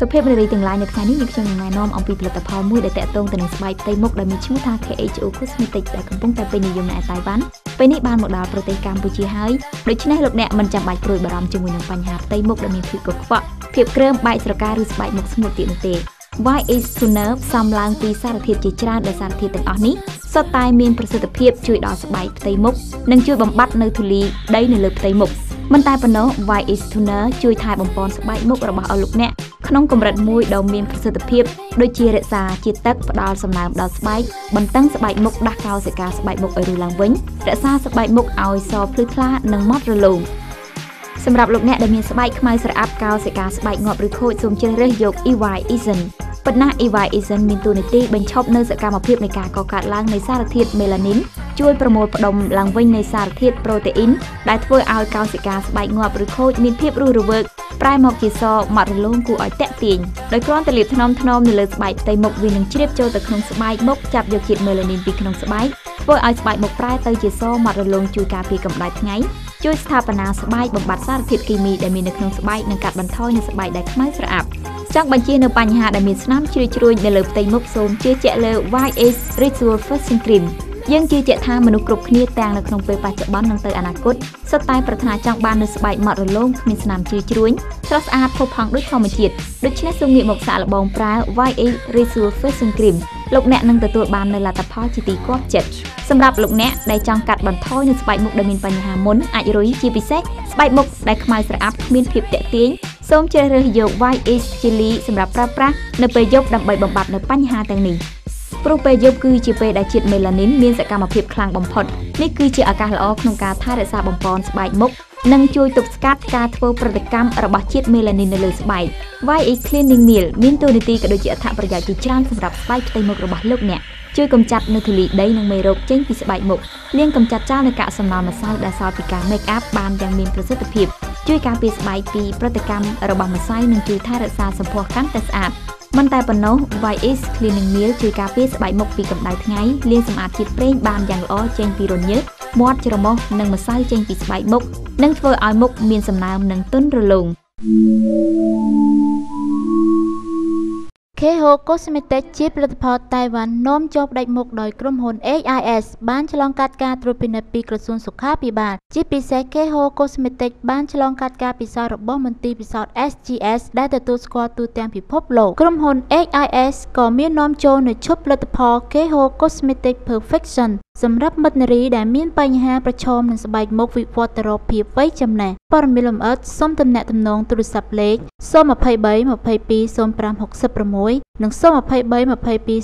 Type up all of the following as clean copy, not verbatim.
សុភេបនារីទាំងឡាយនៅថ្ងៃនេះយើងខ្ញុំនឹងណែនាំអំពីផលិតផលមួយដែលតាក់ទងទៅនឹងស្បែកផ្ទៃមុខដែលមានឈ្មោះថា KHO Cosmetics ដែលកំពុងតែពេញនិយមនៅឯតៃវ៉ាន់ពេលនេះបានមកដល់ប្រទេសកម្ពុជាហើយដូច្នេះលោកអ្នកមិនចាំបាច់ព្រួយបារម្ភជាមួយនឹងបញ្ហាផ្ទៃមុខដែលមានភាពកខ្វក់ភាពក្រើមបែកស្រកាឬស្បែកមុខស្ងួតទៀតនោះទេ YS Toner ផ្សំឡើងពីសារធាតុជាច្រើនដែលសារធាតុទាំងអស់នេះសុទ្ធតែមានប្រសិទ្ធភាពជួយដល់ស្បែកផ្ទៃមុខនិងជួយបំបត្តិនៅធូលីដីនៅលើផ្ទៃមុខមិនតែប៉ុណ្ណោះ YS Toner ជួយថែបំពន់ស្បែកមុខរបស់លោកអ្នកក្នុងកម្រិតមួយដ៏មានប្រសិទ្ធភាពដូចជារក្សាជាតិទឹកផ្ដល់សំណើមដល់ស្បែកបន្តឹងស្បែកមុខដាស់កោសិកាស្បែកមុខឲ្យរស់ឡើងវិញរក្សាស្បែកមុខឲ្យសភ្លឺថ្លានិងម៉ត់រលោងសម្រាប់លោកអ្នកដែលមានស្បែកខ្មៅស្រអាប់កោសិកាស្បែកងាប់ឬខូចសូមជ្រើសរើសយក EY Esen ប៉ុន្តែ EY Esen មានតួនាទីបញ្ឈប់នៅសកម្មភាពនៃការកកើតឡើងនៃសារធាតុ Melanin ជួយប្រមូលផ្ដុំឡើងវិញនៃសារធាតុ Protein ដែលធ្វើឲ្យកោសិកាស្បែកងាប់ឬខូចមានភាពរស់រវើកប្រែមកជាសម៉ត់រលោងគួរឲ្យទាក់ទាញដោយគ្រាន់តែលាបថ្នមៗនៅលើស្បែកផ្ទៃមុខវានឹងជ្រាបចូលទៅក្នុងស្បែកមុខចាប់យកជាតិ Melanin ពីក្នុងស្បែកធ្វើឲ្យស្បែកមុខប្រែទៅជាសម៉ត់រលោងជួយការពារកម្ដៅថ្ងៃជួយស្ថាបនាស្បែកបំបត្តិសារធាតុគីមីដែលមាននៅក្នុងស្បែកនិងកាត់បន្ថយនៅស្បែកដែលខ្មៅស្រអាប់ចង់បញ្ជានៅបញ្ហាដែលមានស្នាមជ្រួញជ្រួញនៅលើផ្ទៃមុខសូមជឿជាក់លើ YS Ritual First Cream យើងជឿជាក់ថាមនុស្សគ្រប់គ្នាទាំងនៅក្នុងពេលបច្ចុប្បន្ននិងទៅអនាគតសុទ្ធតែប្រាថ្នាចង់បាននូវស្បែកម៉ត់រលោងគ្មានស្នាមជ្រួញជ្រួញស្រស់ស្អាតផូរផង់ដូចធម្មជាតិដូច្នេះសូមងាកមកសាកល្បងប្រើ YS Ritual First Cream លោកអ្នកនឹងទទួលបាននូវលទ្ធផលជាទីគាប់ចិត្តសម្រាប់លោកអ្នកដែលចង់កាត់បន្ថយនូវស្បែកមុខដែលមានបញ្ហាមុនអាចរុយជាពិសេសស្បែកមុខដែលខ្មៅស្រអាប់គ្មានភាពទាក់ទាញសូមជ្រើសរើសយក YS Jelly សម្រាប់ប្រើប្រាស់នៅពេលយប់ដើម្បីបំបត្តិនូវបញ្ហាទាំងនេះព្រោះពេលយប់គឺជាពេលដែលជាតិ Melanin មានសកម្មភាពខ្លាំងបំផុតនេះគឺជាឱកាសល្អក្នុងការថែរក្សាបំពន់ស្បែកមុខនិងជួយទប់ស្កាត់ការធ្វើប្រតិកម្មរបស់ជាតិ Melanin នៅលើស្បែក YS Cleaning Meal មានតួនាទីក៏ដូចជាអត្ថប្រយោជន៍ជាច្រើនសម្រាប់ស្បែកផ្ទៃមុខរបស់លោកអ្នកជួយកម្ចាត់នូវធូលីដីនិងមេរោគចេញពីស្បែកមុខលាងកម្ចាត់ចោលនូវកាកសំណល់ម្សៅដែលសល់ពីការ make up បានយ៉ាងមានប្រសិទ្ធភាពជួយការពារស្បែកពីប្រតិកម្មរបស់ម្សៅនិងជួយថែរក្សាសម្ផស្សកាន់តែស្អាតមិនតែប៉ុណ្ណោះ YS Cleaning Meal ជួយការពារស្បែកមុខពីកម្ដៅថ្ងៃលាងសម្អាតជាតិប្រេងបានយ៉ាងល្អចេញពីរញើសមាត់ច្រមុះនិងម្សៅចេញពីស្បែកមុខនិងធ្វើឲ្យមុខមានសំណើមនិងទន់រលោងKHO Cosmetics ជាផលិតផលតៃវ៉ាន់នាំចូលផ្ដាច់មុខដោយក្រុមហ៊ុន AIS បានឆ្លងកាត់ការត្រួតពិនិត្យពីក្រសួងសុខាភិបាលជាពិសេស KHO Cosmetics បានឆ្លងកាត់ការពិសោធន៍របស់មន្ទីរពិសោធន៍ SGS ដែលទទួលស្គាល់ទូទាំងពិភពលោកក្រុមហ៊ុន AIS ក៏មាននាំចូលនូវឈុតផលិតផល KHO Cosmetics Perfection សម្រាប់មិត្តនារីដែលមានបញ្ហាប្រឈមនឹងស្បែកមុខវិវត្តទៅរកភាពវ័យចំណាស់ព័ត៌មានលម្អិតសូមទំនាក់ទំនងទូរស័ព្ទលេខ023 22 0566និង023 22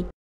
0577